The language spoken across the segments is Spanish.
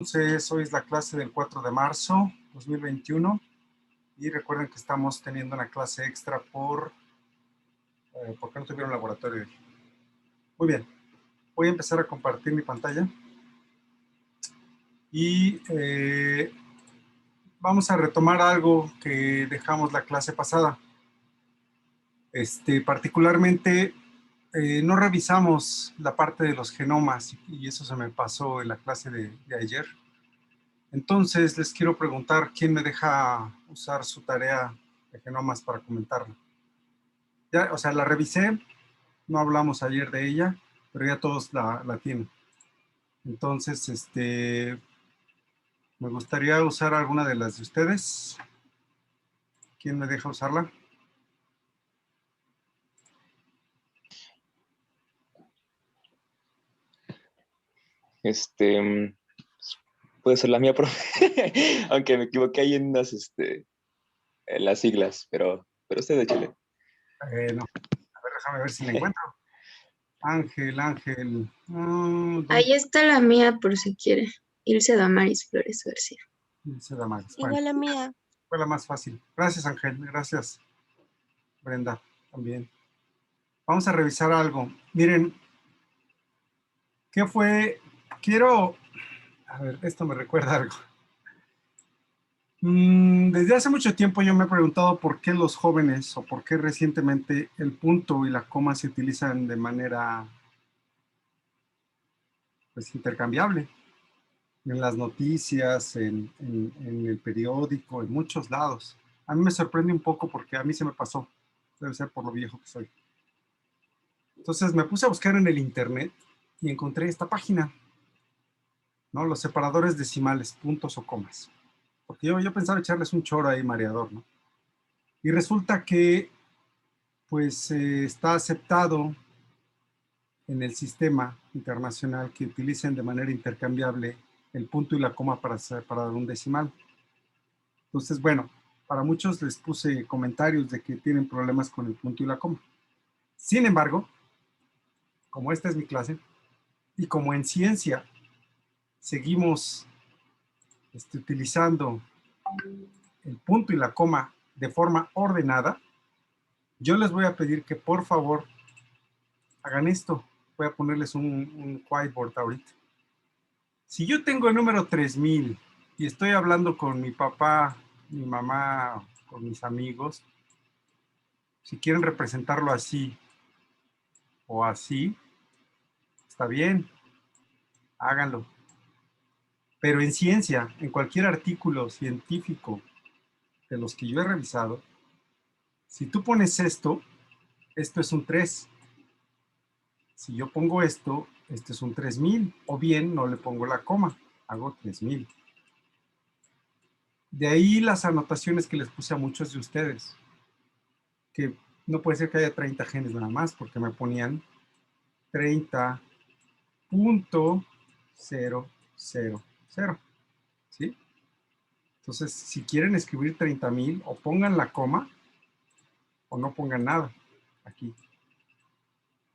Entonces, hoy es la clase del 4 de marzo 2021 y recuerden que estamos teniendo una clase extra porque no tuvieron laboratorio. Muy bien, voy a empezar a compartir mi pantalla y vamos a retomar algo que dejamos la clase pasada. Particularmente, no revisamos la parte de los genomas y eso se me pasó en la clase de ayer. Entonces, les quiero preguntar quién me deja usar su tarea de genomas para comentarla. Ya, o sea, la revisé, no hablamos ayer de ella, pero ya todos la tienen. Entonces, me gustaría usar alguna de las de ustedes. ¿Quién me deja usarla? Puede ser la mía, profe. Aunque me equivoqué ahí en en las siglas, pero usted échale. No. A ver, déjame ver si la encuentro. Ángel. Ahí está la mía por si quiere. Ilse Damaris Flores García. Ilse Damaris. Igual Bueno, la mía. fue la más fácil. Gracias, Ángel. Gracias, Brenda, también. Vamos a revisar algo. Miren, ¿qué fue? A ver, esto me recuerda algo. Desde hace mucho tiempo yo me he preguntado por qué los jóvenes o por qué recientemente el punto y la coma se utilizan de manera pues intercambiable en las noticias, en el periódico, en muchos lados. A mí me sorprende un poco porque a mí se me pasó, debe ser por lo viejo que soy. Entonces me puse a buscar en el internet y encontré esta página, ¿no? Los separadores decimales, puntos o comas. Porque yo pensaba echarles un choro ahí mareador, ¿no? Y resulta que, pues, está aceptado en el sistema internacional que utilicen de manera intercambiable el punto y la coma para separar un decimal. Entonces, bueno, para muchos les puse comentarios de que tienen problemas con el punto y la coma. Sin embargo, como esta es mi clase, y como en ciencia seguimos utilizando el punto y la coma de forma ordenada, yo les voy a pedir que por favor hagan esto. Voy a ponerles un whiteboard ahorita. Si yo tengo el número 3000 y estoy hablando con mi papá, mi mamá, con mis amigos, si quieren representarlo así o así, está bien, háganlo. Pero en ciencia, en cualquier artículo científico de los que yo he revisado, si tú pones esto es un 3. Si yo pongo esto es un 3000, o bien no le pongo la coma, hago 3000. De ahí las anotaciones que les puse a muchos de ustedes, que no puede ser que haya 30 genes nada más, porque me ponían 30.000, ¿sí? Entonces, si quieren escribir 30.000, o pongan la coma, o no pongan nada aquí.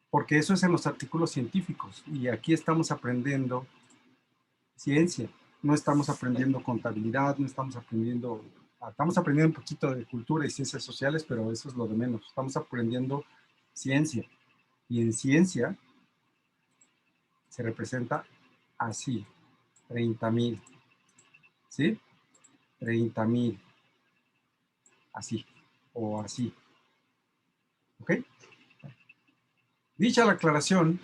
Porque eso es en los artículos científicos, y aquí estamos aprendiendo ciencia, no estamos aprendiendo contabilidad, no estamos aprendiendo un poquito de cultura y ciencias sociales, pero eso es lo de menos. Estamos aprendiendo ciencia, y en ciencia se representa así, 30.000, ¿sí? 30.000, así, o así, ¿ok? Dicha la aclaración,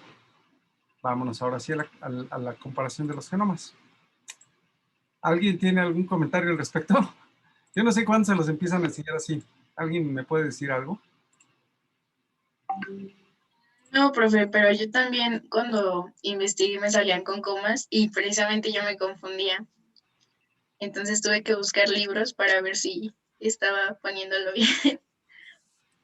vámonos ahora sí a la comparación de los genomas. ¿Alguien tiene algún comentario al respecto? Yo no sé cuándo se los empiezan a enseñar así. ¿Alguien me puede decir algo? No, profe, pero yo también cuando investigué me salían con comas y precisamente yo me confundía. Entonces tuve que buscar libros para ver si estaba poniéndolo bien.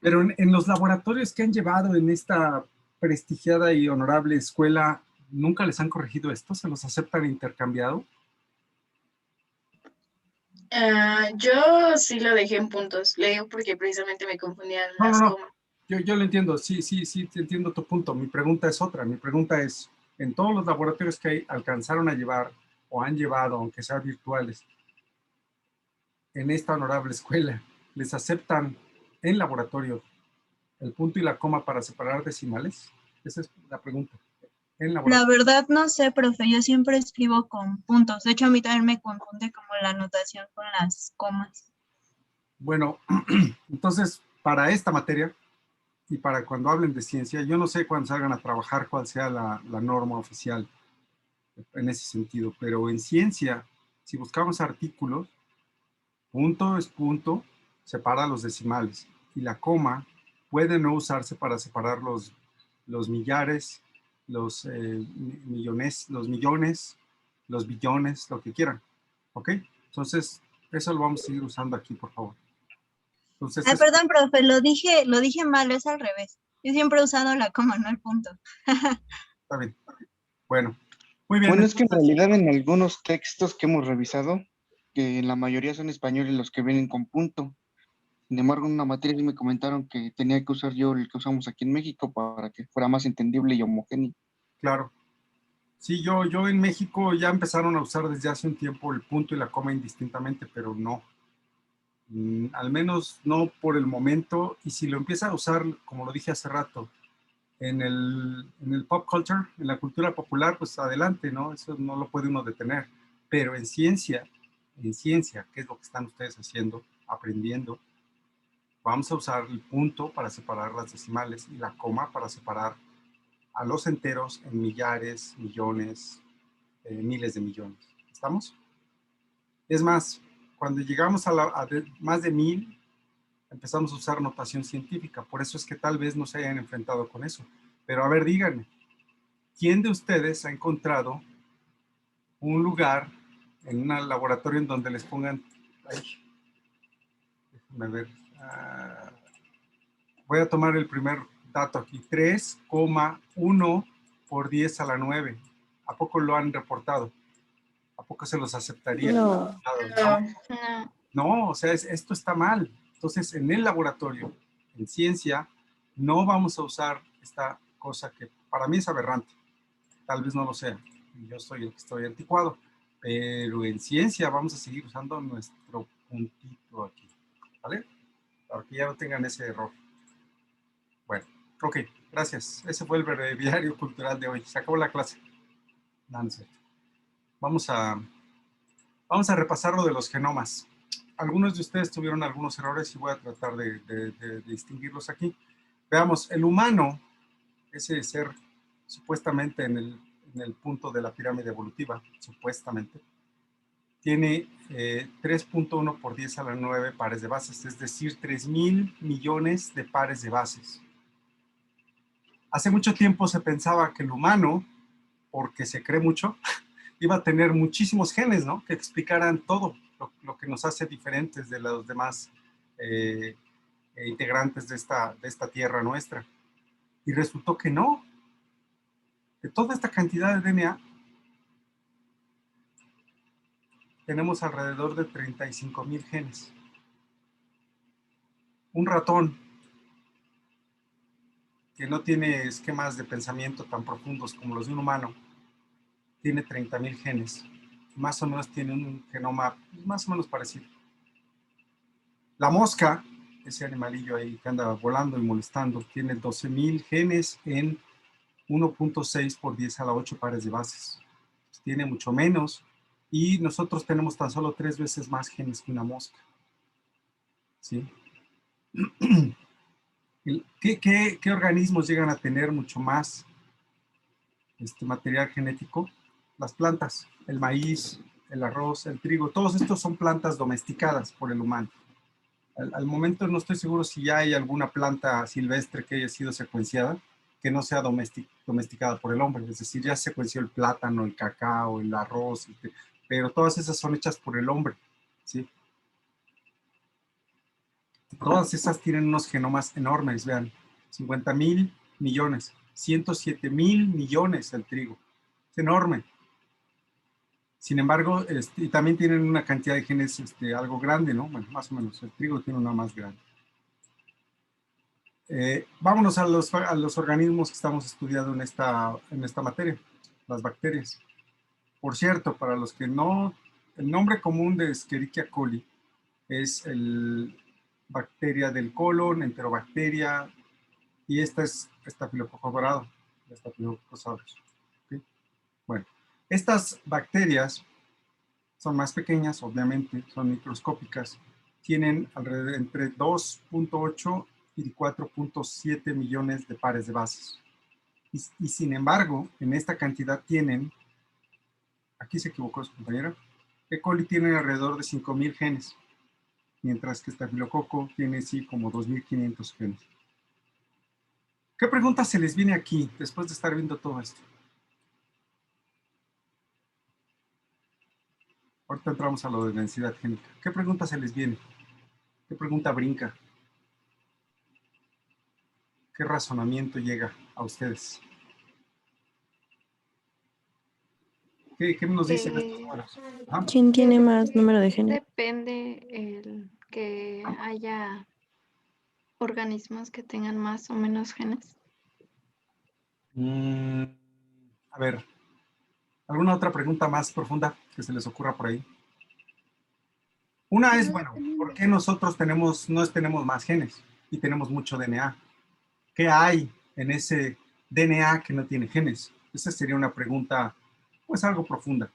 Pero en los laboratorios que han llevado en esta prestigiada y honorable escuela, ¿nunca les han corregido esto? ¿Se los aceptan intercambiado? Yo sí lo dejé en puntos, le digo porque precisamente me confundían las No. comas. Yo lo entiendo, sí, te entiendo tu punto. Mi pregunta es otra. Mi pregunta es, ¿en todos los laboratorios que hay, alcanzaron a llevar o han llevado, aunque sean virtuales, en esta honorable escuela, les aceptan en laboratorio el punto y la coma para separar decimales? Esa es la pregunta. En La laboratorio. verdad no sé, profe, yo siempre escribo con puntos. De hecho, a mí también me confunde como la anotación con las comas. Bueno, entonces, para esta materia y para cuando hablen de ciencia, yo no sé cuando salgan a trabajar cuál sea la norma oficial en ese sentido, pero en ciencia, si buscamos artículos, punto es punto, separa los decimales, y la coma puede no usarse para separar los millares, los millones, los billones, lo que quieran, ¿ok? Entonces, eso lo vamos a seguir usando aquí, por favor. Entonces, Ah, perdón, profe, lo dije mal, es al revés. Yo siempre he usado la coma, no el punto. está bien. Bueno, muy bien. Bueno, es que en realidad en algunos textos que hemos revisado, que en la mayoría son españoles los que vienen con punto. Sin embargo, en una materia sí me comentaron que tenía que usar yo el que usamos aquí en México para que fuera más entendible y homogéneo. Claro. Sí, yo en México ya empezaron a usar desde hace un tiempo el punto y la coma indistintamente, pero no. Al menos no por el momento. Y si lo empieza a usar, como lo dije hace rato, en el pop culture, en la cultura popular, pues adelante, ¿no? Eso no lo puede uno detener. Pero en ciencia, ¿qué es lo que están ustedes haciendo? Aprendiendo. Vamos a usar el punto para separar las decimales y la coma para separar a los enteros en millares, millones, miles de millones. ¿Estamos? Es más, cuando llegamos a más de 1000, empezamos a usar notación científica. Por eso es que tal vez no se hayan enfrentado con eso. Pero a ver, díganme, ¿quién de ustedes ha encontrado un lugar en un laboratorio en donde les pongan... Ay, déjenme ver. Voy a tomar el primer dato aquí. 3,1 por 10 a la 9. ¿A poco lo han reportado? ¿A poco se los aceptaría? No. No. No, o sea, esto está mal. Entonces, en el laboratorio, en ciencia, no vamos a usar esta cosa que para mí es aberrante. Tal vez no lo sea. Yo soy el que estoy anticuado. Pero en ciencia vamos a seguir usando nuestro puntito aquí. ¿Vale? Para que ya no tengan ese error. Bueno, ok, gracias. Ese fue el breviario cultural de hoy. Se acabó la clase. No, no es cierto. Vamos a repasar lo de los genomas. Algunos de ustedes tuvieron algunos errores y voy a tratar de distinguirlos aquí. Veamos, el humano, ese ser supuestamente en el punto de la pirámide evolutiva, supuestamente, tiene 3.1 por 10 a la 9 pares de bases, es decir, 3,000 millones de pares de bases. Hace mucho tiempo se pensaba que el humano, porque se cree mucho, iba a tener muchísimos genes, ¿no? Que explicaran todo lo que nos hace diferentes de los demás integrantes de esta tierra nuestra. Y resultó que no. De toda esta cantidad de DNA, tenemos alrededor de 35,000 genes. Un ratón que no tiene esquemas de pensamiento tan profundos como los de un humano, tiene 30,000 genes. Más o menos tiene un genoma más o menos parecido. La mosca, ese animalillo ahí que anda volando y molestando, tiene 12,000 genes en 1.6 por 10 a la 8 pares de bases. Tiene mucho menos y nosotros tenemos tan solo 3 veces más genes que una mosca. ¿Sí? ¿Qué organismos llegan a tener mucho más material genético? Las plantas, el maíz, el arroz, el trigo, todos estos son plantas domesticadas por el humano. Al momento no estoy seguro si ya hay alguna planta silvestre que haya sido secuenciada que no sea domesticada por el hombre. Es decir, ya se secuenció el plátano, el cacao, el arroz, pero todas esas son hechas por el hombre, ¿sí? Todas esas tienen unos genomas enormes, vean, 50,000 millones, 107,000 millones el trigo. Es enorme. Sin embargo, y también tienen una cantidad de genes algo grande, ¿no? Bueno, más o menos, el trigo tiene una más grande. Vámonos a los organismos que estamos estudiando en esta materia, las bacterias. Por cierto, para los que no, el nombre común de Escherichia coli es el bacteria del colon, enterobacteria, y esta es Staphylococcus dorado, Staphylococcus aureus. ¿Okay? Bueno, estas bacterias son más pequeñas, obviamente, son microscópicas, tienen alrededor entre 2.8 y 4.7 millones de pares de bases. Y sin embargo, en esta cantidad tienen, aquí se equivocó su compañera, E. coli tiene alrededor de 5.000 genes, mientras que estafilococo tiene sí como 2.500 genes. ¿Qué pregunta se les viene aquí después de estar viendo todo esto? Ahorita entramos a lo de densidad génica. ¿Qué pregunta se les viene? ¿Qué pregunta brinca? ¿Qué razonamiento llega a ustedes? ¿Qué nos dicen estos números? ¿Ah? ¿Quién tiene más número de genes? Depende el que haya organismos que tengan más o menos genes. A ver, ¿alguna otra pregunta más profunda que se les ocurra por ahí? Una es, bueno, ¿por qué nosotros no tenemos más genes y tenemos mucho DNA? ¿Qué hay en ese DNA que no tiene genes? Esa sería una pregunta, pues algo profunda.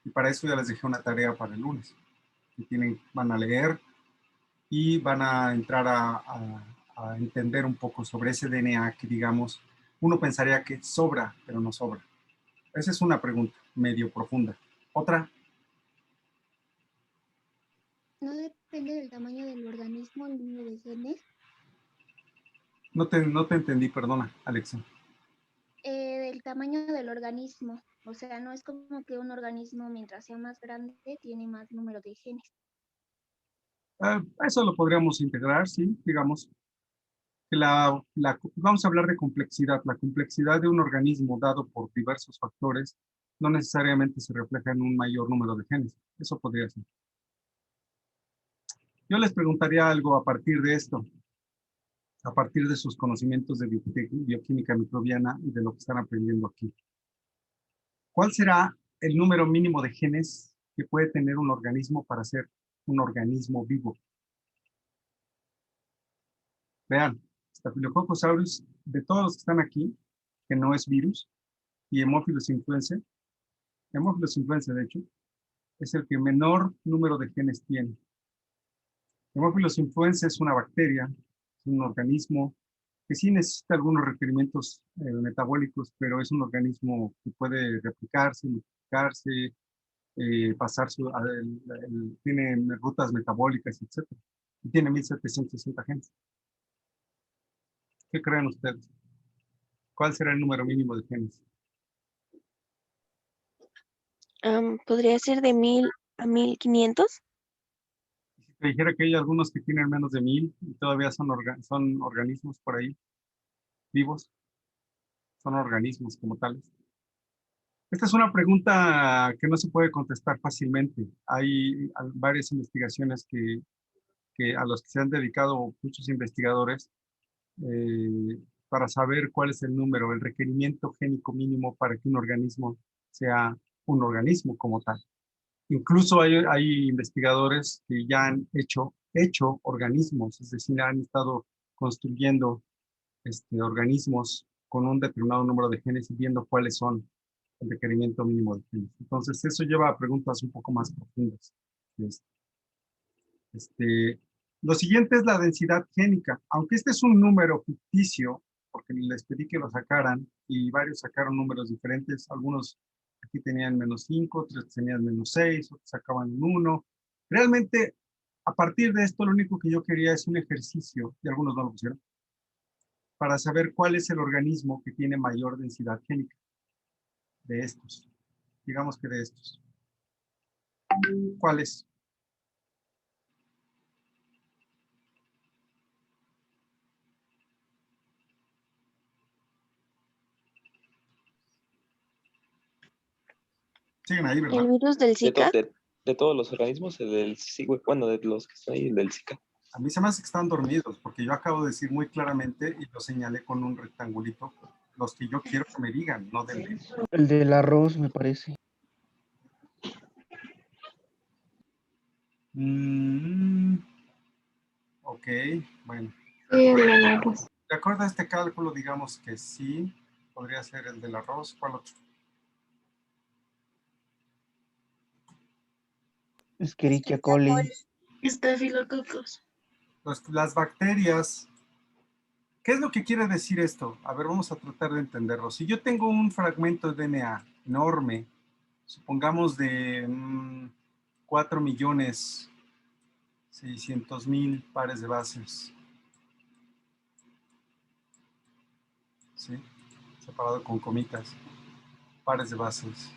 Y para eso ya les dejé una tarea para el lunes. Van a leer y van a entrar a entender un poco sobre ese DNA que, digamos, uno pensaría que sobra, pero no sobra. Esa es una pregunta medio profunda. ¿Otra? ¿No depende del tamaño del organismo el número de genes? No te entendí, perdona, Alexa. Del tamaño del organismo. O sea, no es como que un organismo, mientras sea más grande, tiene más número de genes. Eso lo podríamos integrar, sí, digamos. Que vamos a hablar de complejidad. La complejidad de un organismo dado por diversos factores no necesariamente se refleja en un mayor número de genes. Eso podría ser. Yo les preguntaría algo a partir de esto, a partir de sus conocimientos de bioquímica microbiana y de lo que están aprendiendo aquí. ¿Cuál será el número mínimo de genes que puede tener un organismo para ser un organismo vivo? Vean, Staphylococcus aureus, de todos los que están aquí, que no es virus, y Haemophilus influenzae, de hecho, es el que menor número de genes tiene. Haemophilus influenzae es una bacteria, es un organismo que sí necesita algunos requerimientos metabólicos, pero es un organismo que puede replicarse, multiplicarse, tiene rutas metabólicas, etc. Y tiene 1.760 genes. ¿Qué creen ustedes? ¿Cuál será el número mínimo de genes? Podría ser de 1000 a 1500. Si te dijera que hay algunos que tienen menos de 1.000 y todavía son organismos por ahí vivos, son organismos como tales. Esta es una pregunta que no se puede contestar fácilmente. Hay varias investigaciones a las que se han dedicado muchos investigadores para saber cuál es el número, el requerimiento génico mínimo para que un organismo sea un organismo como tal. Incluso hay investigadores que ya han hecho organismos, es decir, han estado construyendo organismos con un determinado número de genes y viendo cuáles son el requerimiento mínimo de genes. Entonces, eso lleva a preguntas un poco más profundas. Lo siguiente es la densidad génica. Aunque este es un número ficticio, porque les pedí que lo sacaran y varios sacaron números diferentes, algunos aquí tenían -5, otros tenían -6, otros sacaban un 1. Realmente, a partir de esto, lo único que yo quería es un ejercicio, y algunos no lo pusieron, para saber cuál es el organismo que tiene mayor densidad génica de estos. Digamos que de estos. ¿Cuál es? Siguen ahí, ¿verdad? El virus del Zika. De todos los organismos, bueno, de los que están ahí, el del Zika. A mí se me hace que están dormidos, porque yo acabo de decir muy claramente y lo señalé con un rectangulito, los que yo quiero que me digan, no del... El del arroz, me parece. Ok, bueno. Sí, el del arroz. De acuerdo a este cálculo, digamos que sí. Podría ser el del arroz. ¿Cuál otro? Escherichia coli. Estafilococos. Las bacterias. ¿Qué es lo que quiere decir esto? A ver, vamos a tratar de entenderlo. Si yo tengo un fragmento de DNA enorme, supongamos de 4.600.000 pares de bases, ¿sí? Separado con comitas, pares de bases.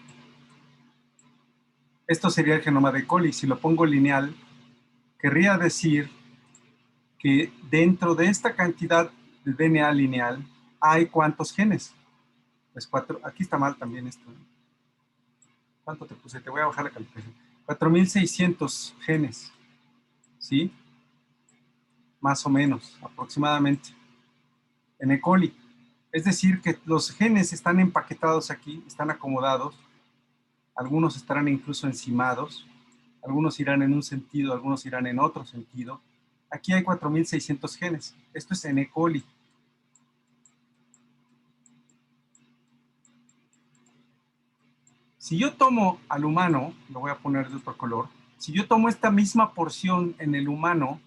Esto sería el genoma de coli. Si lo pongo lineal, querría decir que dentro de esta cantidad de DNA lineal hay ¿cuántos genes? Pues 4. Aquí está mal también esto. ¿Cuánto te puse? Te voy a bajar la calificación. 4.600 genes, ¿sí? Más o menos, aproximadamente, en E. coli. Es decir, que los genes están empaquetados aquí, están acomodados, algunos estarán incluso encimados, algunos irán en un sentido, algunos irán en otro sentido. Aquí hay 4.600 genes. Esto es en E. coli. Si yo tomo al humano, lo voy a poner de otro color, si yo tomo esta misma porción en el humano,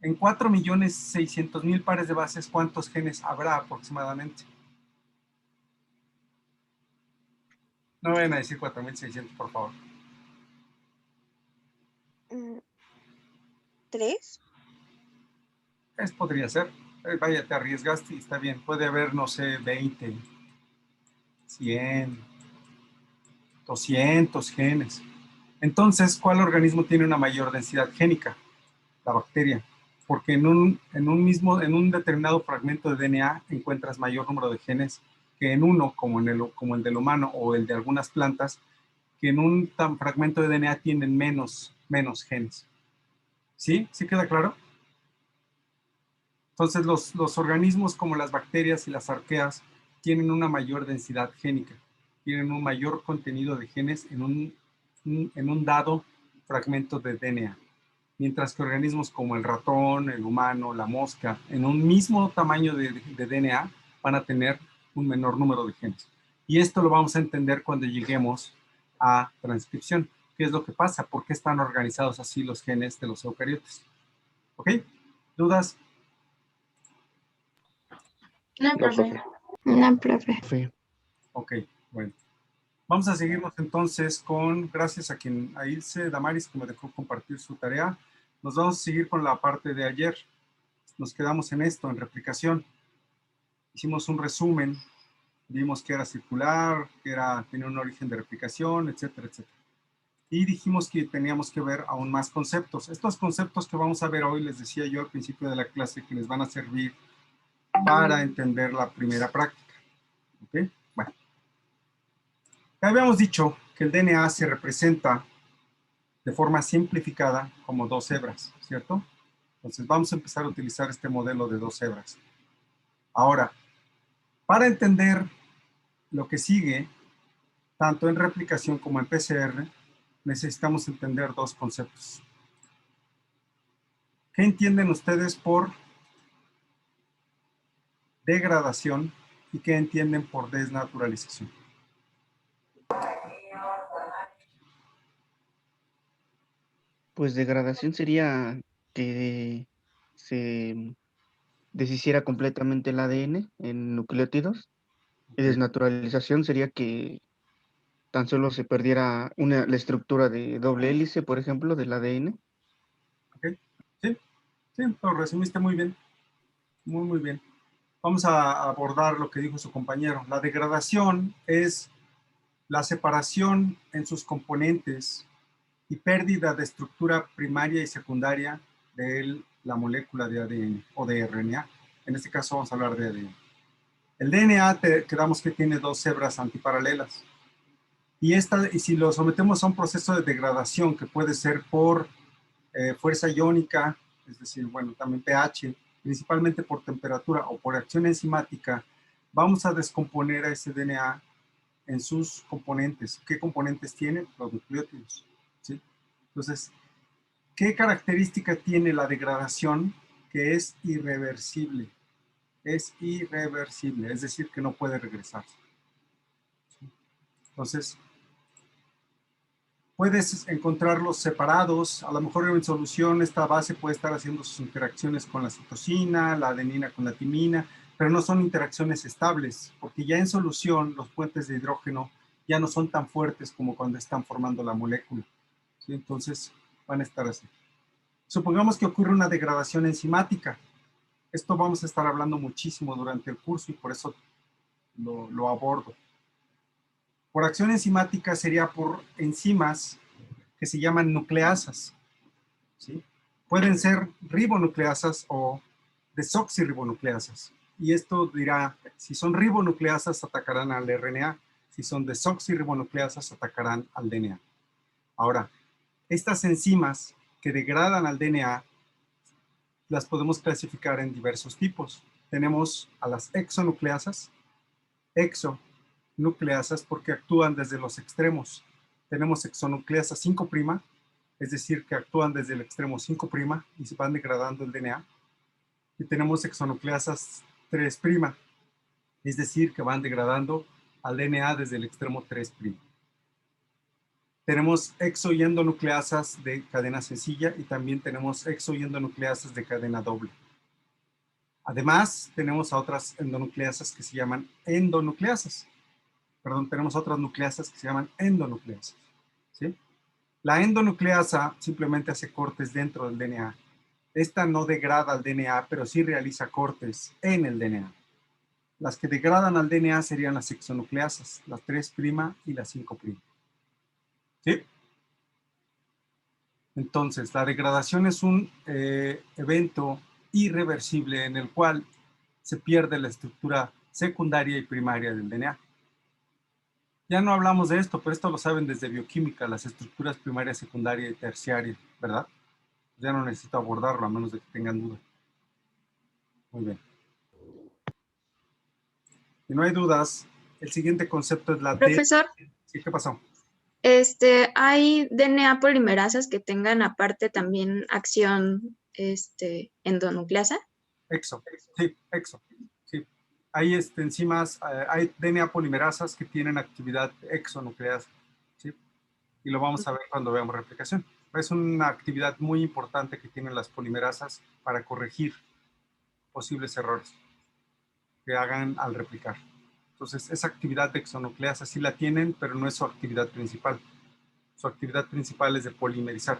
en 4.600.000 pares de bases, ¿cuántos genes habrá aproximadamente? No vayan a decir 4.600, por favor. 3. Podría ser. Vaya, te arriesgaste y está bien. Puede haber, no sé, 20, 100, 200 genes. Entonces, ¿cuál organismo tiene una mayor densidad génica? La bacteria. Porque en un determinado fragmento de DNA encuentras mayor número de genes que en uno, como el del humano o el de algunas plantas, que en un fragmento de DNA tienen menos genes. ¿Sí? ¿Sí queda claro? Entonces, los organismos como las bacterias y las arqueas tienen una mayor densidad génica, tienen un mayor contenido de genes en un dado fragmento de DNA. Mientras que organismos como el ratón, el humano, la mosca, en un mismo tamaño de DNA van a tener un menor número de genes. Y esto lo vamos a entender cuando lleguemos a transcripción. ¿Qué es lo que pasa? ¿Por qué están organizados así los genes de los eucariotes? ¿Ok? ¿Dudas? No, No, profe. profe. No, profe. Fe. Ok, bueno. Vamos a seguirnos entonces gracias a Ilse Damaris que me dejó compartir su tarea. Nos vamos a seguir con la parte de ayer. Nos quedamos en esto, en replicación. Hicimos un resumen, vimos que era circular, tenía un origen de replicación, etcétera, etcétera. Y dijimos que teníamos que ver aún más conceptos. Estos conceptos que vamos a ver hoy, les decía yo al principio de la clase, que les van a servir para entender la primera práctica. ¿Ok? Bueno. Ya habíamos dicho que el DNA se representa de forma simplificada como 2 hebras, ¿cierto? Entonces vamos a empezar a utilizar este modelo de 2 hebras. Ahora, para entender lo que sigue, tanto en replicación como en PCR, necesitamos entender 2 conceptos. ¿Qué entienden ustedes por degradación y qué entienden por desnaturalización? Pues degradación sería que se deshiciera completamente el ADN en nucleótidos. Y desnaturalización sería que tan solo se perdiera la estructura de doble hélice, por ejemplo, del ADN. ¿Ok? Sí, sí, lo resumiste muy bien. Muy, muy bien. Vamos a abordar lo que dijo su compañero. La degradación es la separación en sus componentes y pérdida de estructura primaria y secundaria de la molécula de ADN o de RNA. En este caso vamos a hablar de ADN. El DNA quedamos que tiene 2 hebras antiparalelas. Y si lo sometemos a un proceso de degradación que puede ser por fuerza iónica, es decir, bueno, también pH, principalmente por temperatura o por acción enzimática, vamos a descomponer a ese DNA en sus componentes. ¿Qué componentes tienen? Los nucleótidos, ¿sí? Entonces, ¿qué característica tiene la degradación? Que es irreversible. Es irreversible, es decir, que no puede regresarse. Entonces, puedes encontrarlos separados, a lo mejor en solución esta base puede estar haciendo sus interacciones con la citosina, la adenina con la timina, pero no son interacciones estables, porque ya en solución los puentes de hidrógeno ya no son tan fuertes como cuando están formando la molécula, ¿sí? Entonces van a estar así. Supongamos que ocurre una degradación enzimática. Esto vamos a estar hablando muchísimo durante el curso y por eso lo abordo. Por acción enzimática sería por enzimas que se llaman nucleasas, ¿sí? Pueden ser ribonucleasas o desoxirribonucleasas. Y esto dirá, si son ribonucleasas atacarán al RNA, si son desoxirribonucleasas atacarán al DNA. Ahora, estas enzimas que degradan al DNA las podemos clasificar en diversos tipos. Tenemos a las exonucleasas, exonucleasas porque actúan desde los extremos. Tenemos exonucleasas 5', es decir, que actúan desde el extremo 5' y se van degradando el DNA. Y tenemos exonucleasas 3', es decir, que van degradando al DNA desde el extremo 3'. Tenemos exo y endonucleasas de cadena sencilla y también tenemos exo y endonucleasas de cadena doble. Además, tenemos a otras endonucleasas que se llaman endonucleasas. Perdón, tenemos otras nucleasas que se llaman endonucleasas, ¿sí? La endonucleasa simplemente hace cortes dentro del DNA. Esta no degrada al DNA, pero sí realiza cortes en el DNA. Las que degradan al DNA serían las exonucleasas, la 3' y la 5'. ¿Sí? Entonces, la degradación es un evento irreversible en el cual se pierde la estructura secundaria y primaria del DNA. Ya no hablamos de esto, pero esto lo saben desde bioquímica, las estructuras primaria, secundaria y terciaria, ¿verdad? Ya no necesito abordarlo a menos de que tengan duda. Muy bien. Si no hay dudas, el siguiente concepto es la Profesor, ¿Sí? ¿Qué pasó? ¿hay DNA polimerasas que tengan aparte también acción endonucleasa? Exo, sí, exo. Sí. Hay enzimas, hay DNA polimerasas que tienen actividad exonucleasa, ¿sí? Y lo vamos a ver cuando veamos replicación. Es una actividad muy importante que tienen las polimerasas para corregir posibles errores que hagan al replicar. Entonces, esa actividad de exonucleasa sí la tienen, pero no es su actividad principal. Su actividad principal es de polimerizar.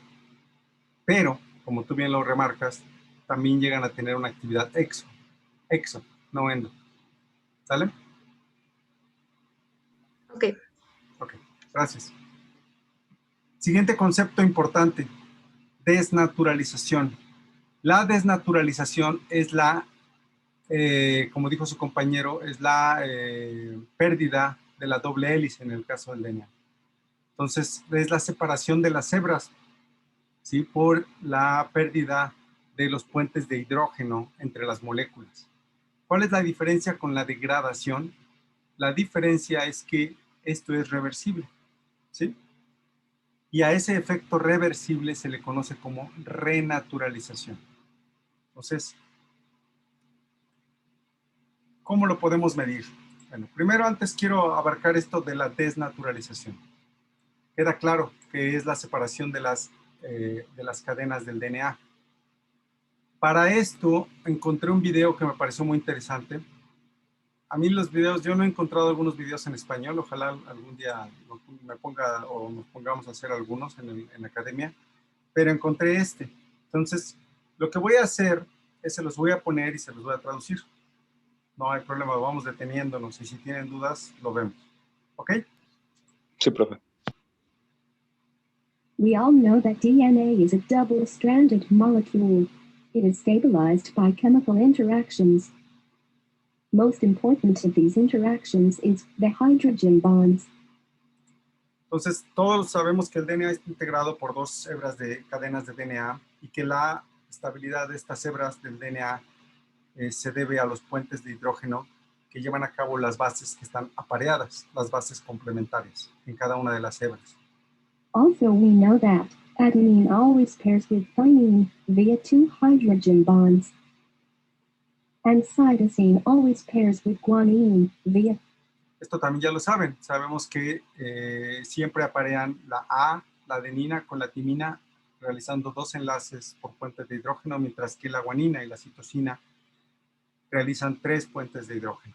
Pero, como tú bien lo remarcas, también llegan a tener una actividad exo, no endo. ¿Sale? Ok. Ok, gracias. Siguiente concepto importante, desnaturalización. La desnaturalización es la, como dijo su compañero, es la pérdida de la doble hélice en el caso del DNA. Entonces, es la separación de las hebras, ¿sí? Por la pérdida de los puentes de hidrógeno entre las moléculas. ¿Cuál es la diferencia con la degradación? La diferencia es que esto es reversible, ¿sí? Y a ese efecto reversible se le conoce como renaturalización. Entonces, ¿cómo lo podemos medir? Bueno, primero antes quiero abarcar esto de la desnaturalización. Queda claro que es la separación de las cadenas del DNA. Para esto encontré un video que me pareció muy interesante. A mí los videos, yo no he encontrado algunos videos en español, ojalá algún día me ponga o nos pongamos a hacer algunos en la academia, pero encontré este. Entonces, lo que voy a hacer es se los voy a poner y se los voy a traducir. No hay problema, vamos deteniéndonos y si tienen dudas, lo vemos. ¿Ok? Sí, profe. We all know that DNA is a double-stranded molecule. It is stabilized by chemical interactions. Most important of these interactions is the hydrogen bonds. Entonces, todos sabemos que el DNA está integrado por dos hebras de cadenas de DNA y que la estabilidad de estas hebras del DNA se debe a los puentes de hidrógeno que llevan a cabo las bases que están apareadas, las bases complementarias en cada una de las hebras. Also, we know that adenine always pairs with thymine via 2 hydrogen bonds, and cytosine always pairs with guanine via. Esto también ya lo saben. Sabemos que siempre aparean la A, la adenina con la timina, realizando 2 enlaces por puentes de hidrógeno, mientras que la guanina y la citosina realizan 3 puentes de hidrógeno.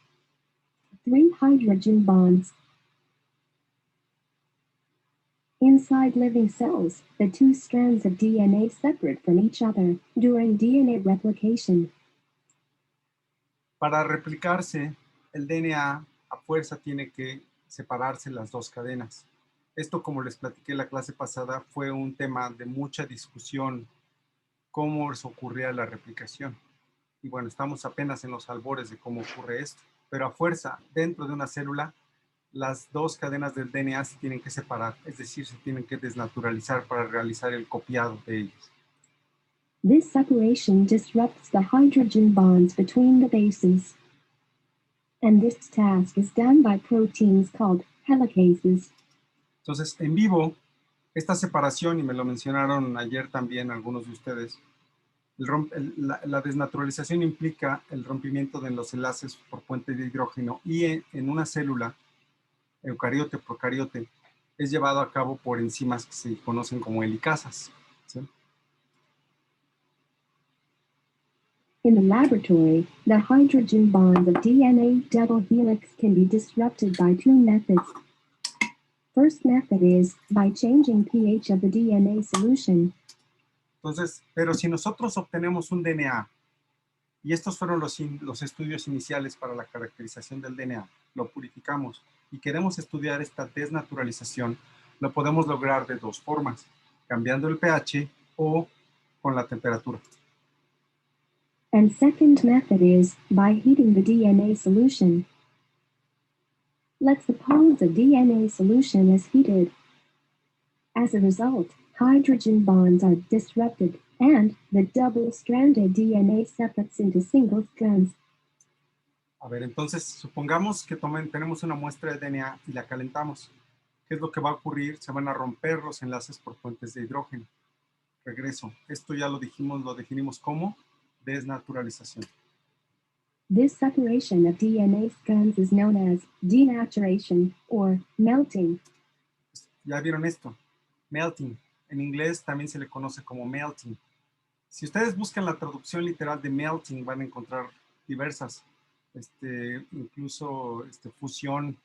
3 hydrogen bonds. Inside living cells, the 2 strands of DNA separate from each other during DNA replication. Para replicarse, el DNA a fuerza tiene que separarse las 2 cadenas. Esto, como les platiqué en la clase pasada, fue un tema de mucha discusión, cómo se ocurría la replicación. Y bueno, estamos apenas en los albores de cómo ocurre esto. Pero a fuerza, dentro de una célula, las 2 cadenas del DNA se tienen que separar, es decir, se tienen que desnaturalizar para realizar el copiado de ellos. This separation disrupts the hydrogen bonds between the bases. And this task is done by proteins called helicases. Entonces, en vivo, esta separación, y me lo mencionaron ayer también algunos de ustedes, la desnaturalización implica el rompimiento de los enlaces por puente de hidrógeno y en una célula, eucariote, procariote, es llevado a cabo por enzimas que se conocen como helicasas, ¿sí? In the laboratory, the hydrogen bonds of DNA double helix can be disrupted by 2 methods. First method is by changing pH of the DNA solution. Entonces, pero si nosotros obtenemos un DNA, y estos fueron los estudios iniciales para la caracterización del DNA, lo purificamos y queremos estudiar esta desnaturalización, lo podemos lograr de 2 formas, cambiando el pH o con la temperatura. And second method is by heating the DNA solution. Let's suppose the DNA solution is heated. As a result, hydrogen bonds are disrupted and the double-stranded DNA separates into single strands. A ver, entonces, supongamos que tenemos una muestra de DNA y la calentamos. ¿Qué es lo que va a ocurrir? Se van a romper los enlaces por puentes de hidrógeno. Regreso. Esto ya lo definimos como desnaturalización. This separation of DNA strands is known as denaturation or melting. Ya vieron esto, melting. En inglés también se le conoce como melting. Si ustedes buscan la traducción literal de melting, van a encontrar diversas, incluso fusión,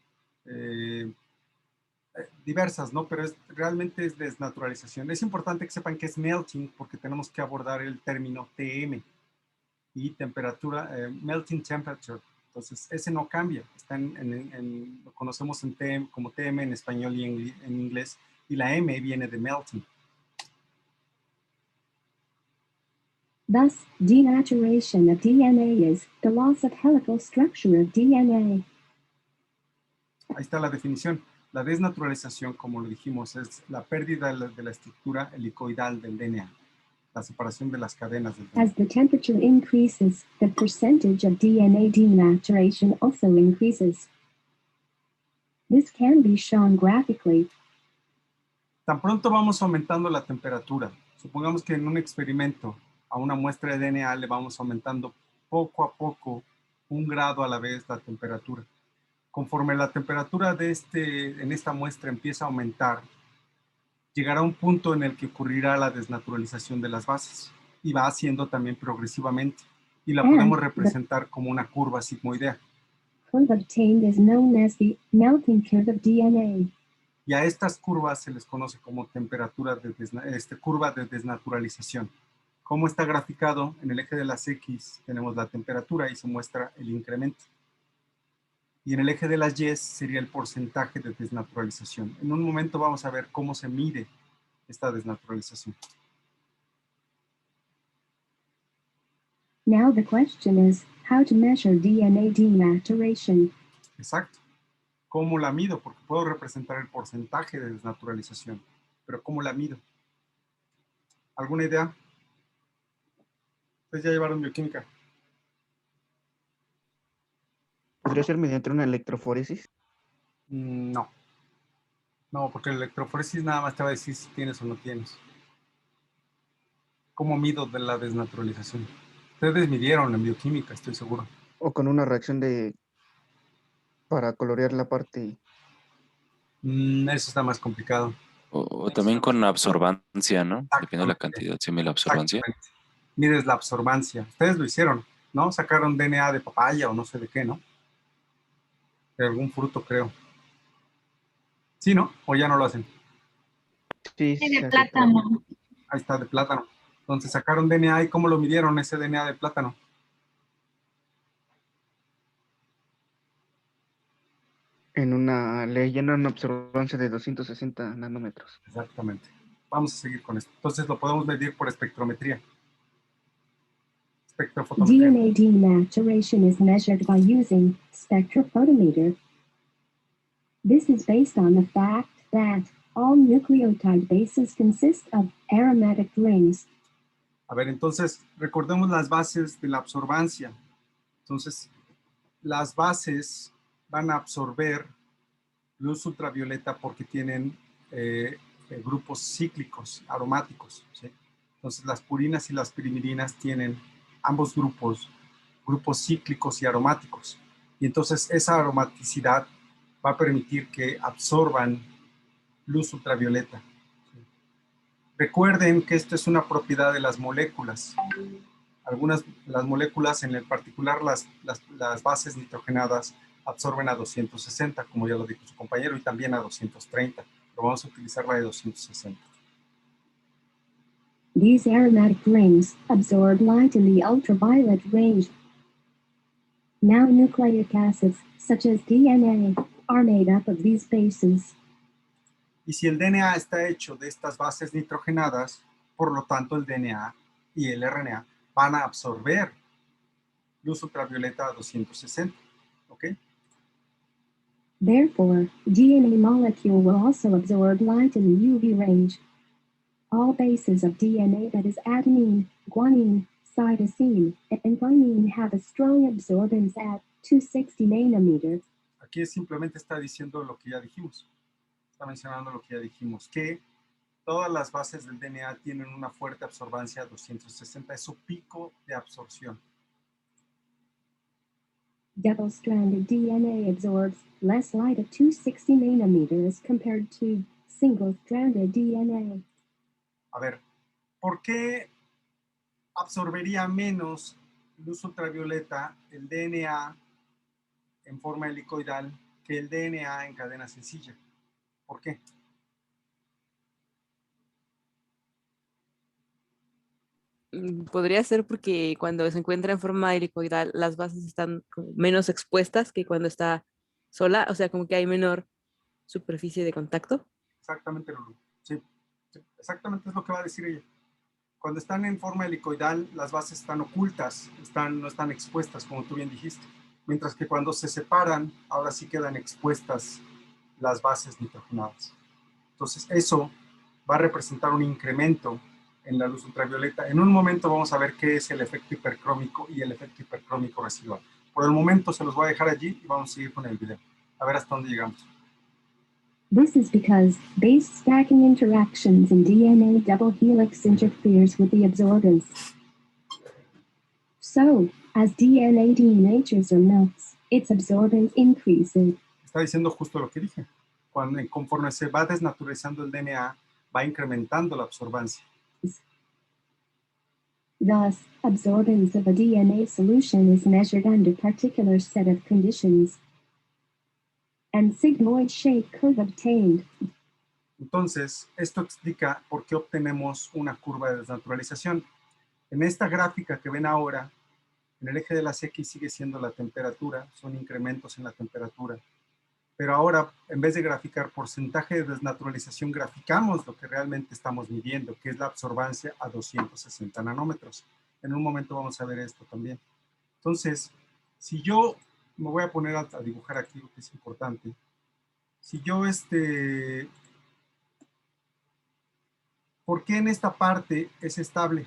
diversas, ¿no? Pero realmente es desnaturalización. Es importante que sepan que es melting porque tenemos que abordar el término TM y temperatura, melting temperature. Entonces, ese no cambia. Está lo conocemos como TM en español y en inglés, y la M viene de melting. Thus, denaturation of DNA is the loss of helical structure of DNA. Ahí está la definición. La desnaturalización, como lo dijimos, es la pérdida de la estructura helicoidal del DNA, la separación de las cadenas del DNA. As the temperature increases, the percentage of DNA denaturation also increases. This can be shown graphically. Tan pronto vamos aumentando la temperatura. Supongamos que en un experimento a una muestra de DNA le vamos aumentando poco a poco, 1 grado a la vez, la temperatura. Conforme la temperatura en esta muestra empieza a aumentar, llegará un punto en el que ocurrirá la desnaturalización de las bases y va haciendo también progresivamente y la podemos representar como una curva sigmoidea. Curve obtained is known as the melting curve of DNA. Y a estas curvas se les conoce como curva de desnaturalización. ¿Cómo está graficado? En el eje de las X tenemos la temperatura y se muestra el incremento. Y en el eje de las Y sería el porcentaje de desnaturalización. En un momento vamos a ver cómo se mide esta desnaturalización. Now the question is how to measure DNA denaturation. Exacto. ¿Cómo la mido? Porque puedo representar el porcentaje de desnaturalización, pero ¿cómo la mido? ¿Alguna idea? Ustedes ya llevaron bioquímica. ¿Podría ser mediante una electroforesis? No, no, porque la electroforesis nada más te va a decir si tienes o no tienes. ¿Cómo mido de la desnaturalización? Ustedes midieron en bioquímica, estoy seguro. ¿O con una reacción para colorear la parte? Eso está más complicado. O también con absorbancia, ¿no? Depende de la Exactamente, cantidad, sí, la absorbancia. exactamente. Mides la absorbancia. Ustedes lo hicieron, ¿no? Sacaron DNA de papaya o no sé de qué, ¿no? De algún fruto, creo. ¿Sí, no? ¿O ya no lo hacen? Sí, Sí, se de hace. plátano. Ahí está, de plátano. Entonces sacaron DNA y ¿cómo lo midieron ese DNA de plátano? Le llenan una absorbancia de 260 nanómetros. Exactamente. Vamos a seguir con esto. Entonces lo podemos medir por espectrometría. Espectrofotometría. DNA denaturation is measured by using spectrophotometer. This is based on the fact that all nucleotide bases consist of aromatic rings. A ver, entonces recordemos las bases de la absorbancia. Entonces, las bases van a absorber luz ultravioleta porque tienen grupos cíclicos, aromáticos, ¿sí? Entonces, las purinas y las pirimidines tienen ambos grupos cíclicos y aromáticos. Y entonces, esa aromaticidad va a permitir que absorban luz ultravioleta. ¿Sí? Recuerden que esto es una propiedad de las moléculas. Las moléculas, en el particular las bases nitrogenadas, absorben a 260, como ya lo dijo su compañero, y también a 230, pero vamos a utilizar la de 260. These aromatic rings absorb light in the ultraviolet range. Now nucleic acids, such as DNA, are made up of these bases. Y si el DNA está hecho de estas bases nitrogenadas, por lo tanto el DNA y el RNA van a absorber luz ultravioleta a 260, ¿ok? Therefore, DNA molecule will also absorb light in the UV range. All bases of DNA, that is adenine, guanine, cytosine, and thymine, have a strong absorbance at 260 nanometer. Aquí simplemente está diciendo lo que ya dijimos. Está mencionando lo que ya dijimos, que todas las bases del DNA tienen una fuerte absorbancia a 260, es su pico de absorción. Double-stranded DNA absorbs less light at 260 nanometers compared to single-stranded DNA. A ver, ¿por qué absorbería menos luz ultravioleta el DNA en forma helicoidal que el DNA en cadena sencilla? ¿Por qué? Podría ser porque cuando se encuentra en forma helicoidal, las bases están como menos expuestas que cuando está sola, o sea, como que hay menor superficie de contacto. Exactamente, Lulu. Sí, exactamente es lo que va a decir ella. Cuando están en forma helicoidal, las bases están ocultas, no están expuestas, como tú bien dijiste. Mientras que cuando se separan, ahora sí quedan expuestas las bases nitrogenadas. Entonces, eso va a representar un incremento en la luz ultravioleta. En un momento vamos a ver qué es el efecto hipercrómico y el efecto hipercrómico residual. Por el momento se los voy a dejar allí y vamos a seguir con el video. A ver hasta dónde llegamos. This is because base stacking interactions in DNA double helix interferes with the absorbance. So, as DNA denatures or melts, its absorbance increases. Está diciendo justo lo que dije. Conforme se va desnaturalizando el DNA, va incrementando la absorbancia. Thus, absorbance of a DNA solution is measured under a particular set of conditions. And sigmoid shape curve obtained. Entonces, esto explica por qué obtenemos una curva de desnaturalización. En esta gráfica que ven ahora, en el eje de las X sigue siendo la temperatura, son incrementos en la temperatura. Pero ahora, en vez de graficar porcentaje de desnaturalización, graficamos lo que realmente estamos midiendo, que es la absorbancia a 260 nanómetros. En un momento vamos a ver esto también. Entonces, si yo me voy a poner a dibujar aquí lo que es importante. Si yo ¿por qué en esta parte es estable?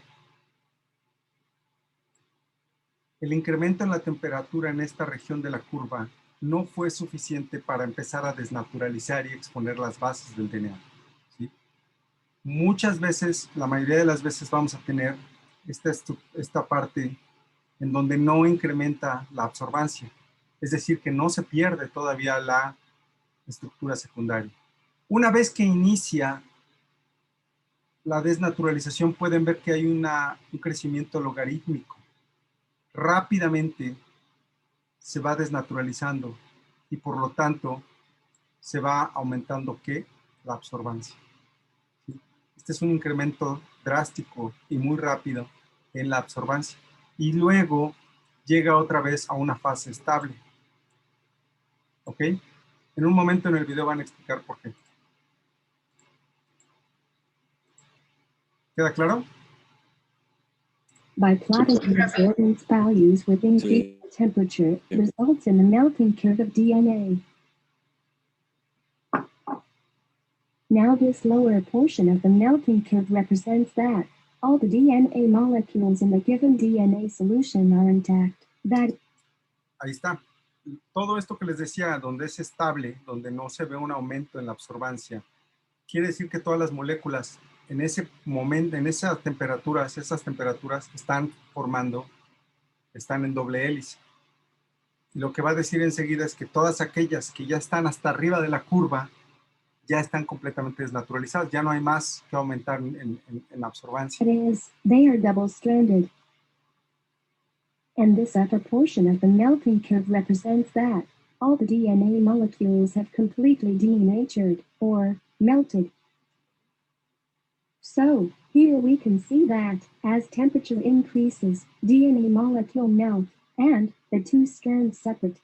el incremento en la temperatura en esta región de la curva no fue suficiente para empezar a desnaturalizar y exponer las bases del DNA. ¿Sí? Muchas veces, la mayoría de las veces vamos a tener esta parte en donde no incrementa la absorbancia. Es decir, que no se pierde todavía la estructura secundaria. Una vez que inicia la desnaturalización, pueden ver que hay un crecimiento logarítmico. Rápidamente se va desnaturalizando y por lo tanto se va aumentando ¿qué? La absorbancia. ¿Sí? Este es un incremento drástico y muy rápido en la absorbancia. Y luego llega otra vez a una fase estable. ¿Ok? En un momento en el video van a explicar por qué. ¿Queda claro? By plotting the absorbance values with increased temperature results in the melting curve of DNA. Now this lower portion of the melting curve represents that all the DNA molecules in the given DNA solution are intact. Ahí está. Todo esto que les decía, donde es estable, donde no se ve un aumento en la absorbancia, quiere decir que todas las moléculas en ese momento, en esas temperaturas están en doble hélice. Y lo que va a decir enseguida es que todas aquellas que ya están hasta arriba de la curva ya están completamente desnaturalizadas. Ya no hay más que aumentar en absorbancia. That is, they are double-stranded. And this upper portion of the melting curve represents that all the DNA molecules have completely denatured or melted. So, here we can see that, as temperature increases, DNA molecule melt, and the two strands separate.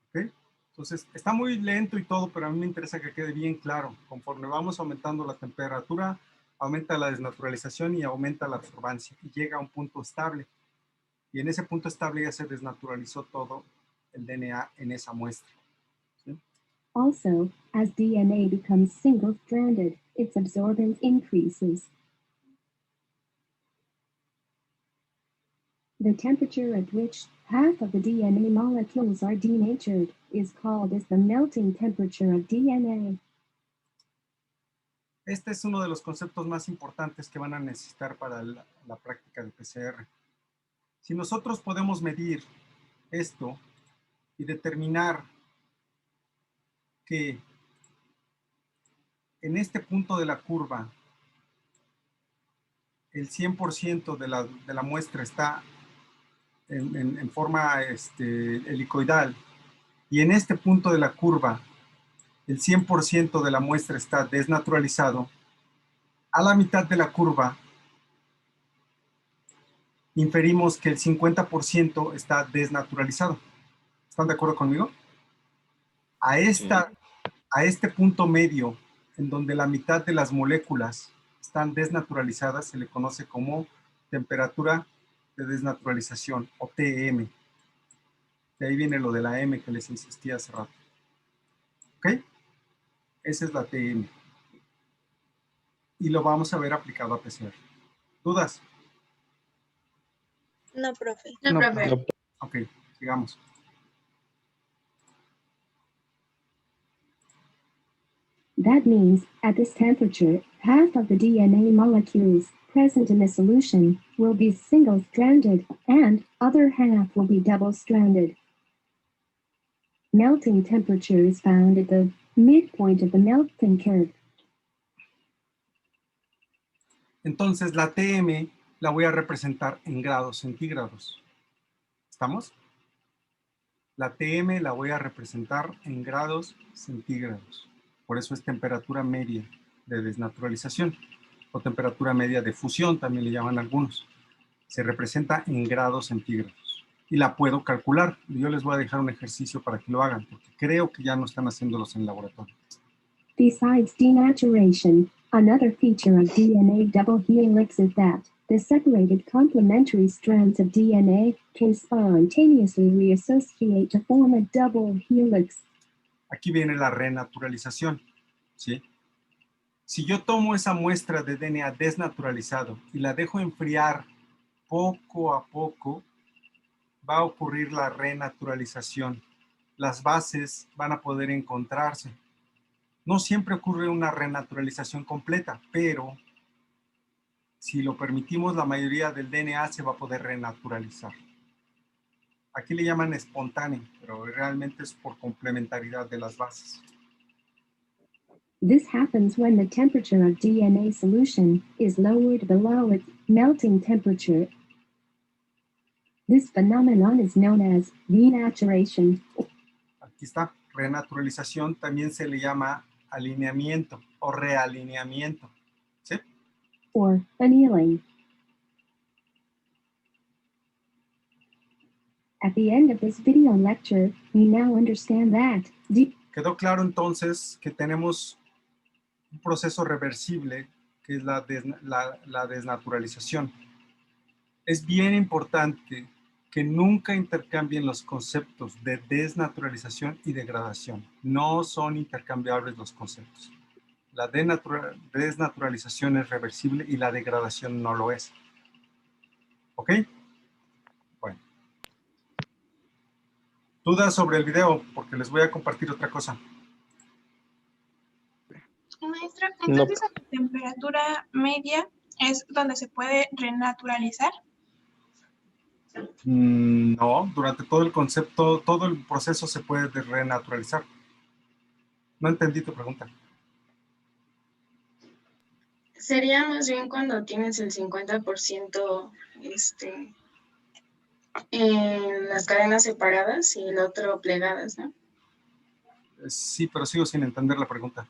¿Okay? Entonces, está muy lento y todo, pero a mí me interesa que quede bien claro. Conforme vamos aumentando la temperatura, aumenta la desnaturalización y aumenta la absorbancia. Y llega a un punto estable. Y en ese punto estable ya se desnaturalizó todo el DNA en esa muestra. ¿Sí? Also, as DNA becomes single-stranded, its absorbance increases. The temperature at which half of the DNA molecules are denatured is called as the melting temperature of DNA. Este es uno de los conceptos más importantes que van a necesitar para la práctica de PCR. Si nosotros podemos medir esto y determinar que en este punto de la curva el 100% de la muestra está en forma helicoidal y en este punto de la curva el 100% de la muestra está desnaturalizado, a la mitad de la curva inferimos que el 50% está desnaturalizado. ¿Están de acuerdo conmigo? A este punto medio, en donde la mitad de las moléculas están desnaturalizadas, se le conoce como temperatura de desnaturalización, o TM. De ahí viene lo de la M que les insistí hace rato. ¿Ok? Esa es la TM. Y lo vamos a ver aplicado a PCR. ¿Dudas? No, profe. No, profe. No. Ok, sigamos. That means, at this temperature, half of the DNA molecules present in the solution will be single-stranded and other half will be double-stranded. Melting temperature is found at the midpoint of the melting curve. Entonces la TM la voy a representar en grados centígrados. ¿Estamos? La TM la voy a representar en grados centígrados. Por eso es temperatura media de desnaturalización o temperatura media de fusión, también le llaman algunos. Se representa en grados centígrados y la puedo calcular. Yo les voy a dejar un ejercicio para que lo hagan, porque creo que ya no están haciéndolos en el laboratorio. Besides denaturation, another feature of DNA double helix is that the separated complementary strands of DNA can spontaneously reassociate to form a double helix. Aquí viene la renaturalización, ¿sí? Si yo tomo esa muestra de DNA desnaturalizado y la dejo enfriar poco a poco va a ocurrir la renaturalización. Las bases van a poder encontrarse. No siempre ocurre una renaturalización completa, pero si lo permitimos, la mayoría del DNA se va a poder renaturalizar. Aquí le llaman espontáneo, pero realmente es por complementariedad de las bases. This happens when the temperature of DNA solution is lowered below its melting temperature. This phenomenon is known as denaturation. Aquí está, renaturalización, también se le llama alineamiento o realineamiento, ¿sí? Or annealing. At the end of this video lecture, we now understand that Quedó claro entonces que tenemos un proceso reversible que es la desnaturalización. Es bien importante que nunca intercambien los conceptos de desnaturalización y degradación. No son intercambiables los conceptos. La desnaturalización es reversible y la degradación no lo es. ¿Ok? Bueno. ¿Dudas sobre el video? Porque les voy a compartir otra cosa. Maestra, entonces a la temperatura media es donde se puede renaturalizar. No, durante todo el concepto, todo el proceso se puede renaturalizar. No entendí tu pregunta. Sería más bien cuando tienes el 50% en las cadenas separadas y el otro plegadas, ¿no? Sí, pero sigo sin entender la pregunta.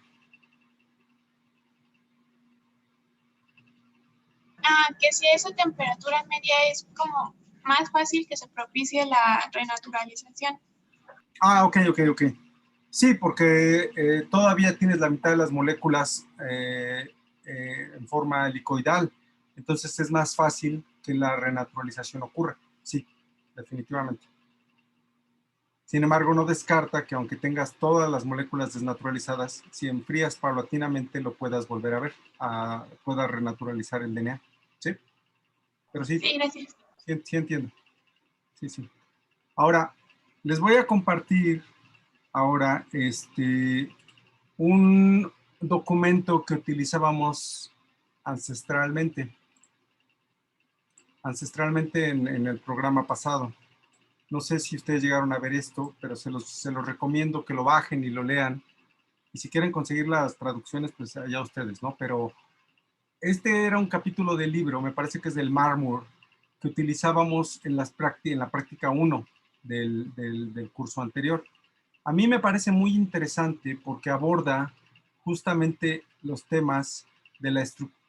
Que si esa temperatura media es como más fácil que se propicie la renaturalización. Ok. Sí, porque todavía tienes la mitad de las moléculas en forma helicoidal. Entonces es más fácil que la renaturalización ocurra. Sí, definitivamente. Sin embargo, no descarta que aunque tengas todas las moléculas desnaturalizadas, si enfrías paulatinamente lo puedas volver a ver, puedas renaturalizar el DNA. ¿Sí? Pero sí, sí, gracias. Sí entiendo. Sí. Ahora, les voy a compartir ahora un documento que utilizábamos ancestralmente en el programa pasado. No sé si ustedes llegaron a ver esto, pero se los recomiendo que lo bajen y lo lean. Y si quieren conseguir las traducciones, pues allá ustedes, ¿no? Pero este era un capítulo del libro, me parece que es del Marmor, que utilizábamos en la práctica 1 del curso anterior. A mí me parece muy interesante porque aborda justamente los temas de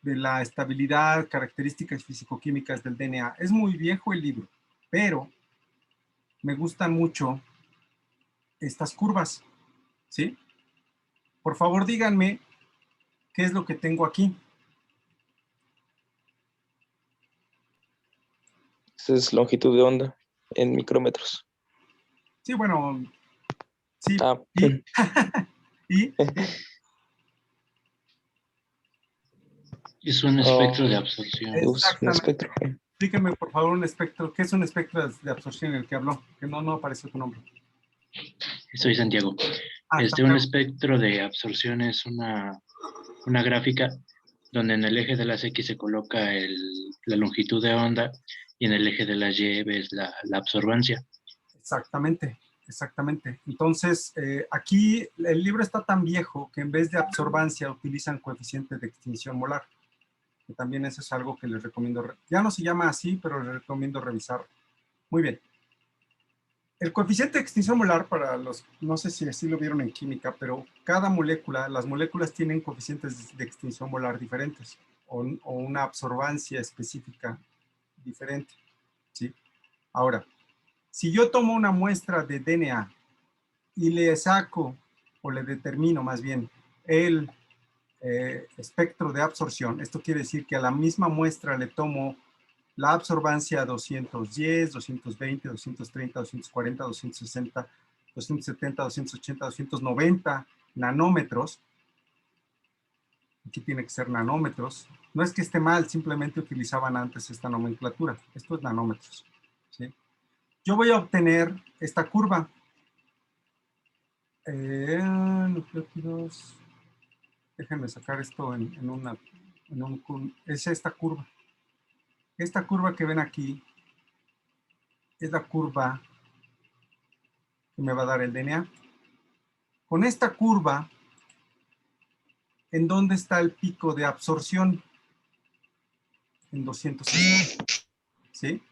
la estabilidad, características físico-químicas del DNA. Es muy viejo el libro, pero me gustan mucho estas curvas, ¿sí? Por favor, díganme qué es lo que tengo aquí. Esa es longitud de onda en micrómetros. Sí, bueno, sí. ¿Y? Es un espectro de absorción. Exactamente. Explíquenme, por favor, un espectro. ¿Qué es un espectro de absorción en el que habló? Que no aparece tu nombre. Soy Santiago. Un espectro de absorción es una gráfica donde en el eje de las X se coloca la longitud de onda y en el eje de las Y ves la absorbancia. Exactamente. Entonces, aquí el libro está tan viejo que en vez de absorbancia utilizan coeficiente de extinción molar. Que también eso es algo que les recomiendo. Ya no se llama así, pero les recomiendo revisar. Muy bien. El coeficiente de extinción molar, para los, no sé si así lo vieron en química, pero cada molécula, las moléculas tienen coeficientes de extinción molar diferentes o una absorbancia específica diferente, ¿sí? Ahora, si yo tomo una muestra de DNA y le saco, o le determino más bien, el espectro de absorción, esto quiere decir que a la misma muestra le tomo la absorbancia a 210, 220, 230, 240, 260, 270, 280, 290 nanómetros. Aquí tiene que ser nanómetros. No es que esté mal, simplemente utilizaban antes esta nomenclatura. Esto es nanómetros, ¿sí? Yo voy a obtener esta curva. Nucleótidos. Déjenme sacar esto es esta curva. Esta curva que ven aquí es la curva que me va a dar el DNA. Con esta curva, ¿en dónde está el pico de absorción? En 260. ¿Sí?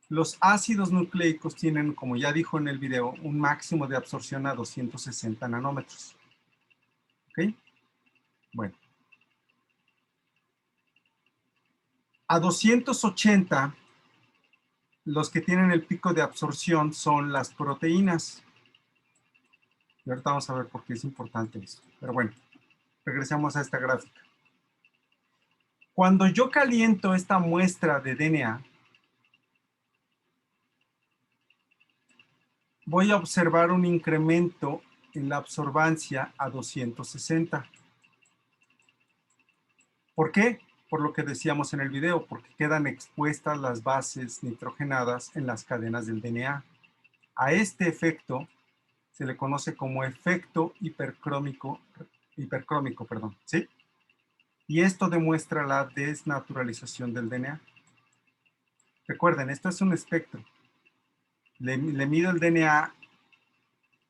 Los ácidos nucleicos tienen, como ya dijo en el video, un máximo de absorción a 260 nanómetros. ¿Ok? Bueno. A 280, los que tienen el pico de absorción son las proteínas. Y ahorita vamos a ver por qué es importante esto. Pero bueno, regresamos a esta gráfica. Cuando yo caliento esta muestra de DNA, voy a observar un incremento en la absorbancia a 260. ¿Por qué? Por lo que decíamos en el video, porque quedan expuestas las bases nitrogenadas en las cadenas del DNA. A este efecto se le conoce como efecto hipercrómico, ¿sí? Y esto demuestra la desnaturalización del DNA. Recuerden, esto es un espectro. Le mido el DNA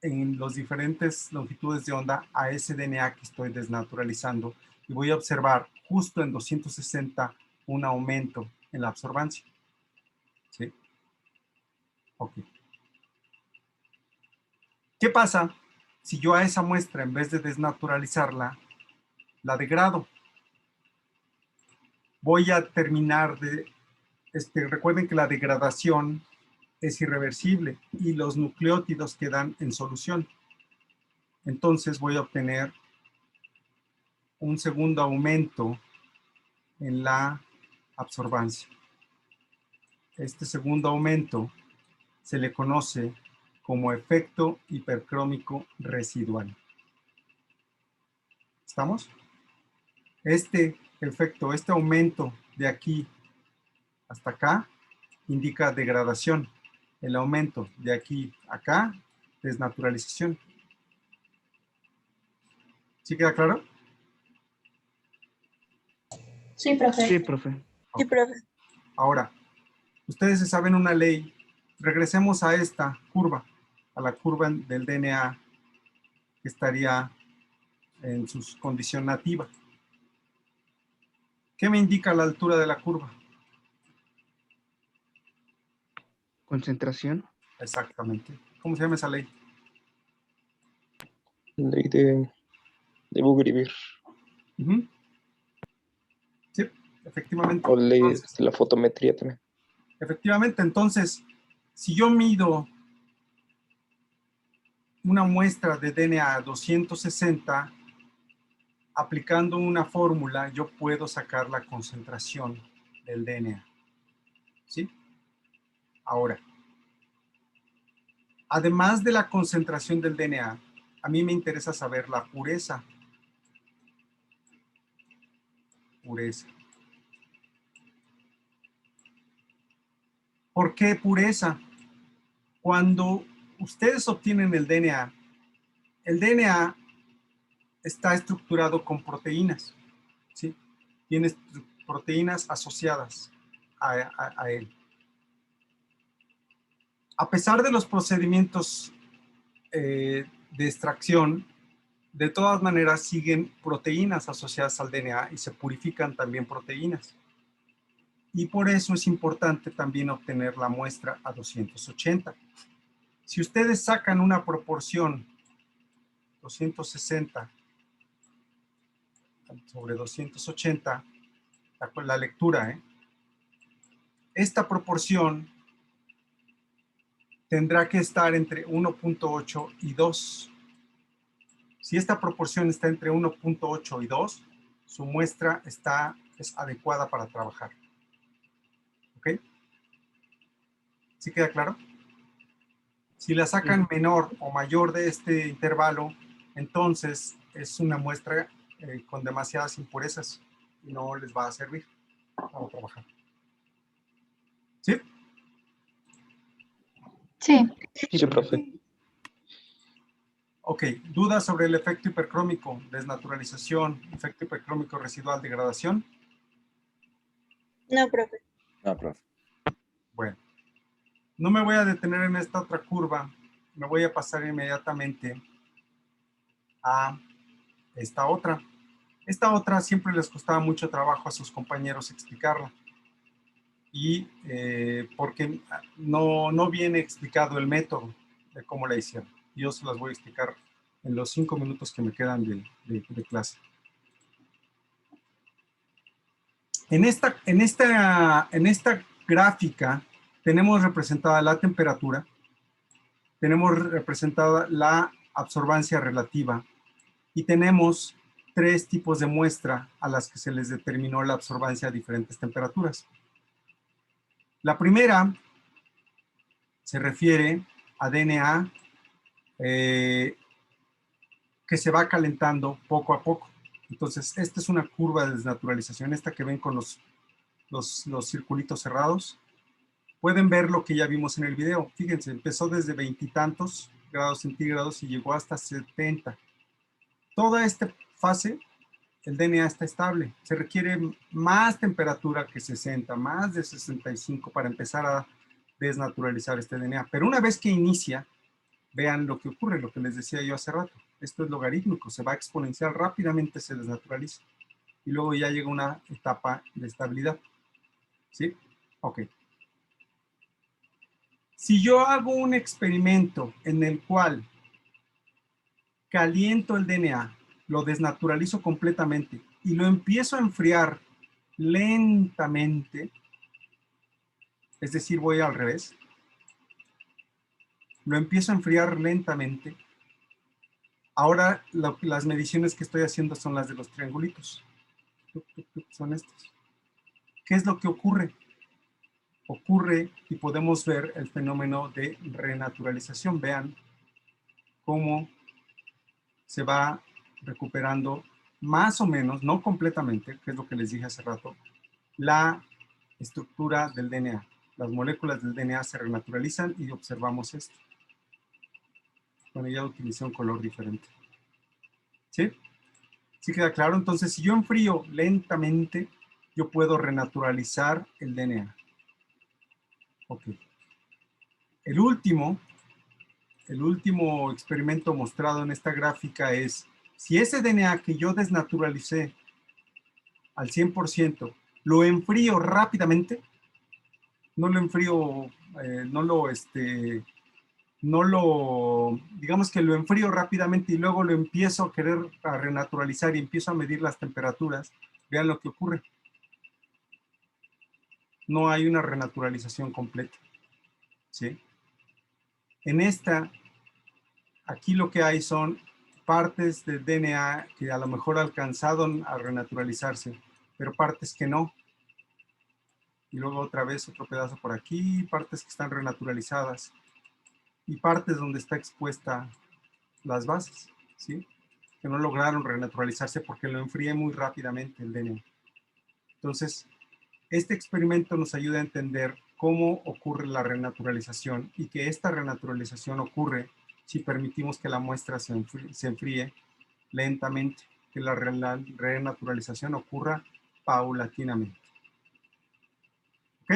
en las diferentes longitudes de onda a ese DNA que estoy desnaturalizando y voy a observar justo en 260 un aumento en la absorbancia. ¿Sí? Ok. ¿Qué pasa si yo a esa muestra, en vez de desnaturalizarla, la degrado? Voy a terminar de... recuerden que la degradación es irreversible y los nucleótidos quedan en solución. Entonces voy a obtener un segundo aumento en la absorbancia. Este segundo aumento se le conoce como efecto hipercrómico residual. ¿Estamos? Este efecto, este aumento de aquí hasta acá indica degradación. El aumento de aquí a acá, desnaturalización. ¿Sí queda claro? Sí, profe. Sí, profe. Sí, profe. Ahora, ustedes se saben una ley. Regresemos a esta curva, a la curva del DNA que estaría en su condición nativa. ¿Qué me indica la altura de la curva? Concentración. Exactamente. ¿Cómo se llama esa ley? Ley de Bouguereau. Sí, efectivamente. O ley Entonces, de la fotometría también. efectivamente, entonces, si yo mido una muestra de DNA a 260, aplicando una fórmula, yo puedo sacar la concentración del DNA. ¿Sí? Ahora, además de la concentración del DNA, a mí me interesa saber la pureza. Pureza. ¿Por qué pureza? Cuando ustedes obtienen el DNA está estructurado con proteínas, ¿sí? Tiene proteínas asociadas a él. A pesar de los procedimientos de extracción, de todas maneras siguen proteínas asociadas al DNA y se purifican también proteínas. Y por eso es importante también obtener la muestra a 280. Si ustedes sacan una proporción 260 sobre 280, la lectura, esta proporción tendrá que estar entre 1.8 y 2. Si esta proporción está entre 1.8 y 2, su muestra es adecuada para trabajar. ¿Ok? ¿Sí queda claro? Si la sacan menor o mayor de este intervalo, entonces es una muestra con demasiadas impurezas y no les va a servir para trabajar. ¿Sí? Sí. Sí, profe. Ok, ¿dudas sobre el efecto hipercrómico, desnaturalización, efecto hipercrómico residual, degradación? No, profe. No, profe. Bueno, no me voy a detener en esta otra curva, me voy a pasar inmediatamente a esta otra. Esta otra siempre les costaba mucho trabajo a sus compañeros explicarla. Y porque no viene explicado el método de cómo la hicieron. Yo se las voy a explicar en los 5 minutos que me quedan de clase. En esta gráfica tenemos representada la temperatura, tenemos representada la absorbancia relativa y tenemos 3 tipos de muestra a las que se les determinó la absorbancia a diferentes temperaturas. La primera se refiere a DNA que se va calentando poco a poco. Entonces, esta es una curva de desnaturalización, esta que ven con los circulitos cerrados. Pueden ver lo que ya vimos en el video. Fíjense, empezó desde 20 y tantos grados centígrados y llegó hasta 70. Toda esta fase, el DNA está estable. Se requiere más temperatura que 60, más de 65 para empezar a desnaturalizar este DNA. Pero una vez que inicia, vean lo que ocurre, lo que les decía yo hace rato. Esto es logarítmico, se va exponencial, rápidamente se desnaturaliza. Y luego ya llega una etapa de estabilidad. ¿Sí? Ok. Si yo hago un experimento en el cual caliento el DNA, lo desnaturalizo completamente y lo empiezo a enfriar lentamente, es decir, voy al revés, lo empiezo a enfriar lentamente, ahora las mediciones que estoy haciendo son las de los triangulitos. Son estas. ¿Qué es lo que ocurre? Ocurre y podemos ver el fenómeno de renaturalización. Vean cómo se va recuperando más o menos, no completamente, que es lo que les dije hace rato, la estructura del DNA. Las moléculas del DNA se renaturalizan y observamos esto. Bueno, ya utilicé un color diferente. ¿Sí? ¿Sí queda claro? Entonces, si yo enfrío lentamente, yo puedo renaturalizar el DNA. Ok. El último experimento mostrado en esta gráfica es, si ese DNA que yo desnaturalicé al 100%, lo enfrío rápidamente, digamos que lo enfrío rápidamente y luego lo empiezo a querer renaturalizar y empiezo a medir las temperaturas, vean lo que ocurre. No hay una renaturalización completa. ¿Sí? En esta, aquí lo que hay son partes del DNA que a lo mejor alcanzaron a renaturalizarse, pero partes que no. Y luego otra vez otro pedazo por aquí, partes que están renaturalizadas y partes donde está expuesta las bases, ¿sí? Que no lograron renaturalizarse porque lo enfrié muy rápidamente el DNA. Entonces, este experimento nos ayuda a entender cómo ocurre la renaturalización y que esta renaturalización ocurre si permitimos que la muestra se enfríe lentamente, que la renaturalización ocurra paulatinamente. ¿Ok?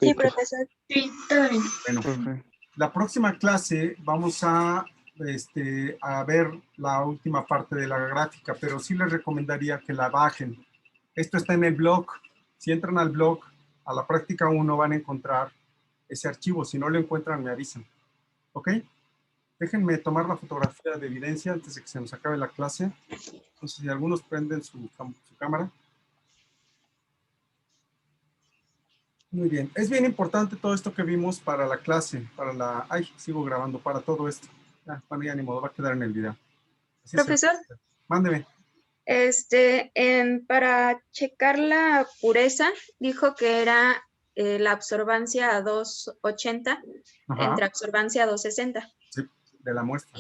Sí, profesor. Sí, todo bien. Bueno, la próxima clase vamos a ver la última parte de la gráfica, pero sí les recomendaría que la bajen. Esto está en el blog. Si entran al blog, a la práctica 1 van a encontrar ese archivo. Si no lo encuentran, me avisan. ¿Ok? Déjenme tomar la fotografía de evidencia antes de que se nos acabe la clase. Entonces, si algunos prenden su cámara. Muy bien. Es bien importante todo esto que vimos para la clase, para la... Ay, sigo grabando, para todo esto. Bueno, ya ni modo, va a quedar en el video. Así Profesor. Mándeme. Para checar la pureza, dijo que era la absorbancia a 280 Ajá. entre absorbancia a 260. Sí, de la muestra.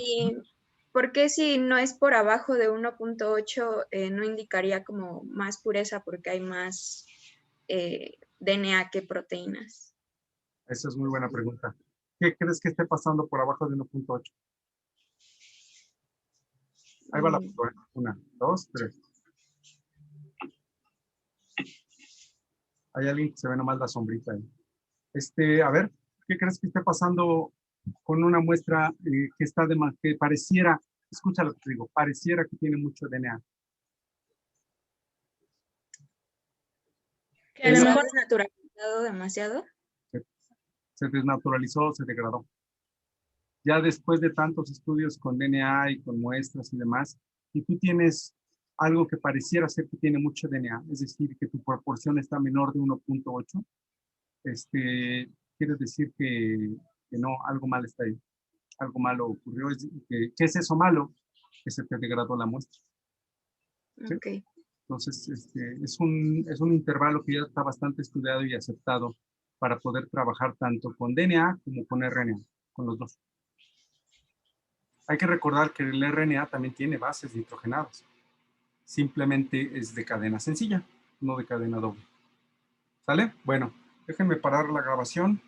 ¿Por qué si no es por abajo de 1.8 no indicaría como más pureza porque hay más DNA que proteínas? Esa es muy buena pregunta. ¿Qué crees que esté pasando por abajo de 1.8? Ahí va la foto. 1, 2, 3. Hay alguien que se ve nomás la sombrita ahí. A ver, ¿qué crees que esté pasando con una muestra que está de más, que pareciera, escucha lo que te digo, pareciera que tiene mucho DNA? ¿Que a lo mejor es naturalizado demasiado? Se desnaturalizó, se degradó. Ya después de tantos estudios con DNA y con muestras y demás, y tú tienes algo que pareciera ser que tiene mucho DNA, es decir, que tu proporción está menor de 1.8, quiere decir que no, algo mal está ahí. Algo malo ocurrió. ¿Qué es eso malo? Que se te degradó la muestra. ¿Sí? Okay. Entonces, es un intervalo que ya está bastante estudiado y aceptado para poder trabajar tanto con DNA como con RNA, con los dos. Hay que recordar que el RNA también tiene bases nitrogenadas. Simplemente es de cadena sencilla, no de cadena doble. ¿Sale? Bueno, déjenme parar la grabación.